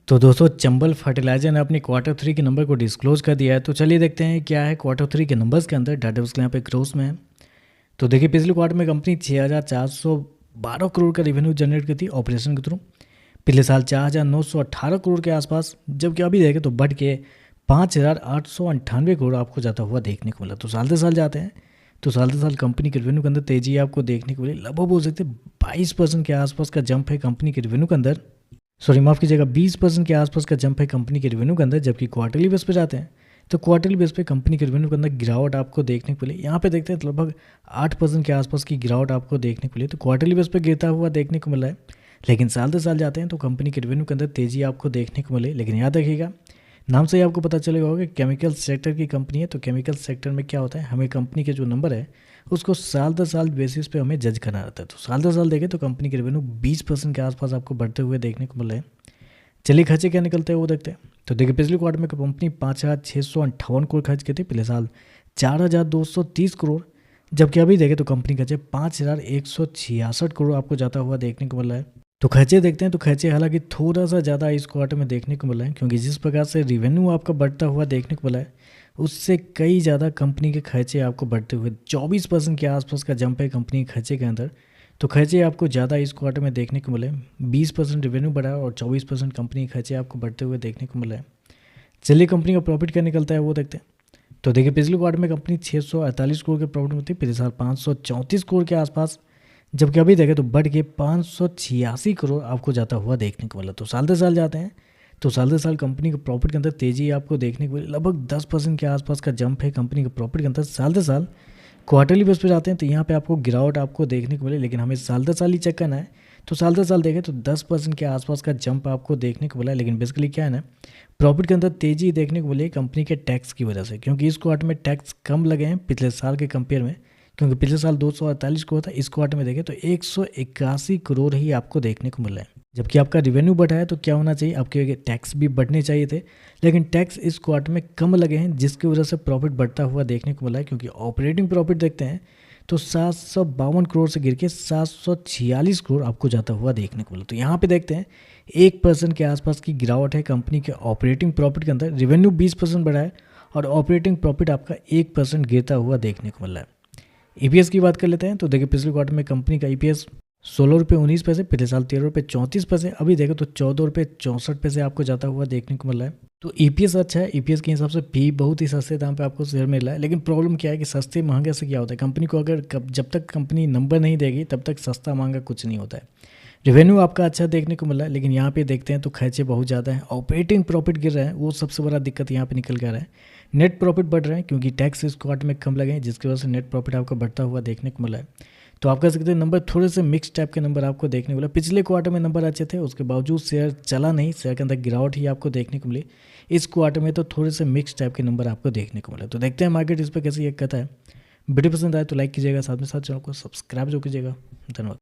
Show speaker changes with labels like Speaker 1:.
Speaker 1: तो दोस्तों चंबल फर्टिलाइजर ने अपनी क्वार्टर 3 के नंबर को डिस्क्लोज कर दिया है। तो चलिए देखते हैं क्या है क्वार्टर 3 के नंबर्स के अंदर। डाटा उसके यहाँ पे ग्रोथ में है। तो देखिए पिछले क्वार्टर में कंपनी 6,412 करोड़ का रेवेन्यू जनरेट की थी ऑपरेशन के थ्रू। पिछले साल 4,918 करोड़ के आसपास, जबकि अभी देखें तो बढ़ के 5,898 करोड़ आपको जाता हुआ देखने को मिला। तो साल से साल जाते हैं तो साल से साल कंपनी के रेवेन्यू के अंदर तेजी आपको देखने को मिली। लगभग बोल सकते 22% के आसपास का जंप है कंपनी के रेवेन्यू के अंदर। सॉरी माफ़ कीजिएगा, 20% के आसपास का जंप है कंपनी के रेवेन्यू के अंदर। जबकि क्वार्टरली बेस पे जाते हैं तो क्वार्टरली बेस पे कंपनी के रेवेन्यू के अंदर गिरावट आपको देखने को मिली। यहाँ पे देखते हैं तो लगभग 8% के आसपास की गिरावट आपको देखने को मिली। तो क्वार्टरली बेस पे गिरता हुआ देखने को मिला है। लेकिन साल से साल जाते हैं तो कंपनी के रेवेन्यू के अंदर तेजी आपको देखने को मिले। लेकिन याद रखिएगा, नाम से ही आपको पता चलेगा होगा कि केमिकल सेक्टर की कंपनी है। तो केमिकल सेक्टर में क्या होता है, हमें कंपनी के जो नंबर है उसको साल दर साल बेसिस पे हमें जज करना रहता है। तो साल दर साल देखें तो कंपनी के रेवेन्यू 20% के आसपास आपको बढ़ते हुए देखने को मिले। चलिए खर्चे क्या निकलते हैं वो देखते हैं। तो देखिए पिछले क्वार्टर में कंपनी 5,658 करोड़ खर्च की थी। पिछले साल 4,230 करोड़, जबकि अभी देखें तो कंपनी खर्चे 5,166 करोड़ आपको जाता हुआ देखने को मिला है। तो खर्चे देखते हैं तो खर्चे हालांकि थोड़ा सा ज़्यादा इस क्वार्टर में देखने को मिला है, क्योंकि जिस प्रकार से रेवेन्यू आपका बढ़ता हुआ देखने को मिला है उससे कई ज़्यादा कंपनी के खर्चे आपको बढ़ते हुए 24% के आसपास का जंप है कंपनी के खर्चे के अंदर। तो खर्चे आपको ज़्यादा इस क्वार्टर में देखने को मिले। 20% रेवेन्यू बढ़ा और 24% कंपनी के खर्चे आपको बढ़ते हुए देखने को मिला है। चलिए कंपनी का प्रॉफिट क्या निकलता है वो देखते हैं। तो देखिए पिछले क्वार्टर में कंपनी 648 करोड़ के प्रॉफिट में थी। पिछले साल 534 करोड़ के आसपास, जबकि अभी देखें तो बढ़ के 586 करोड़ आपको जाता हुआ देखने को मिला। तो साल दर साल जाते हैं तो साल दर साल कंपनी के प्रॉफिट के अंदर तेजी आपको देखने को मिली। लगभग 10% के आसपास का जंप है कंपनी के प्रॉफिट के अंदर साल दर साल। क्वार्टरली बेस पे जाते हैं तो यहाँ पे आपको गिरावट आपको देखने को मिले, लेकिन हमें साल दर साल ही चेक करना है। तो साल दर साल देखें तो 10% के आसपास का जंप आपको देखने को मिला है। लेकिन बेसिकली क्या है ना, प्रॉफिट के अंदर तेजी देखने को मिली कंपनी के टैक्स की वजह से, क्योंकि इस क्वार्टर में टैक्स कम लगे हैं पिछले साल के कंपेयर में। क्योंकि पिछले साल 248 करोड़ था, इस क्वार्टर में देखें तो 181 करोड़ ही आपको देखने को मिला है। जबकि आपका रेवेन्यू बढ़ा है तो क्या होना चाहिए, आपके टैक्स भी बढ़ने चाहिए थे, लेकिन टैक्स इस क्वार्टर में कम लगे हैं, जिसकी वजह से प्रॉफिट बढ़ता हुआ देखने को मिला है। क्योंकि ऑपरेटिंग प्रॉफिट देखते हैं तो 752 करोड़ से गिर के 746 करोड़ आपको जाता हुआ देखने को मिला। तो यहाँ पे देखते हैं 1% के आसपास की गिरावट है कंपनी के ऑपरेटिंग प्रॉफिट के अंदर। रेवेन्यू 20% बढ़ा है और ऑपरेटिंग प्रॉफिट आपका 1% गिरता हुआ देखने को मिला है। ईपीएस की बात कर लेते हैं तो देखिए पिछले क्वार्टर में कंपनी का ईपीएस 16 रुपये 19 पैसे, पिछले साल 13 रुपये 34 पैसे, अभी देखो तो 14 रुपये 64 पैसे आपको जाता हुआ देखने को मिला है। तो ईपीएस अच्छा है। ईपीएस के हिसाब से पी बहुत ही सस्ते दाम पे आपको शेयर मिल रहा है। लेकिन प्रॉब्लम क्या है कि सस्ते महंगे से क्या होता है, कंपनी को अगर जब तक कंपनी नंबर नहीं देगी तब तक सस्ता महंगा कुछ नहीं होता है। रेवेन्यू आपका अच्छा देखने को मिला है, लेकिन यहाँ पे देखते हैं तो खर्चे बहुत ज़्यादा हैं। ऑपरेटिंग प्रॉफिट गिर रहा है, वो सबसे बड़ा दिक्कत यहाँ पे निकल कर रहा है। नेट प्रॉफिट बढ़ रहा है क्योंकि टैक्स इस क्वार्टर में कम लगे हैं, जिसकी वजह से नेट प्रॉफिट आपका बढ़ता हुआ देखने को मिला है। तो आप कह सकते हैं नंबर थोड़े से मिक्स टाइप के नंबर आपको देखने को मिला। पिछले क्वार्टर में नंबर अच्छे थे, उसके बावजूद शेयर चला नहीं, शेयर के अंदर गिरावट ही आपको देखने को मिली। इस क्वार्टर में तो थोड़े से मिक्स टाइप के नंबर आपको देखने को मिले। तो देखते हैं मार्केट इस पर कैसे ये कहता है। वीडियो पसंद आए तो लाइक कीजिएगा, साथ में साथ चैनल को सब्सक्राइब जो कीजिएगा। धन्यवाद।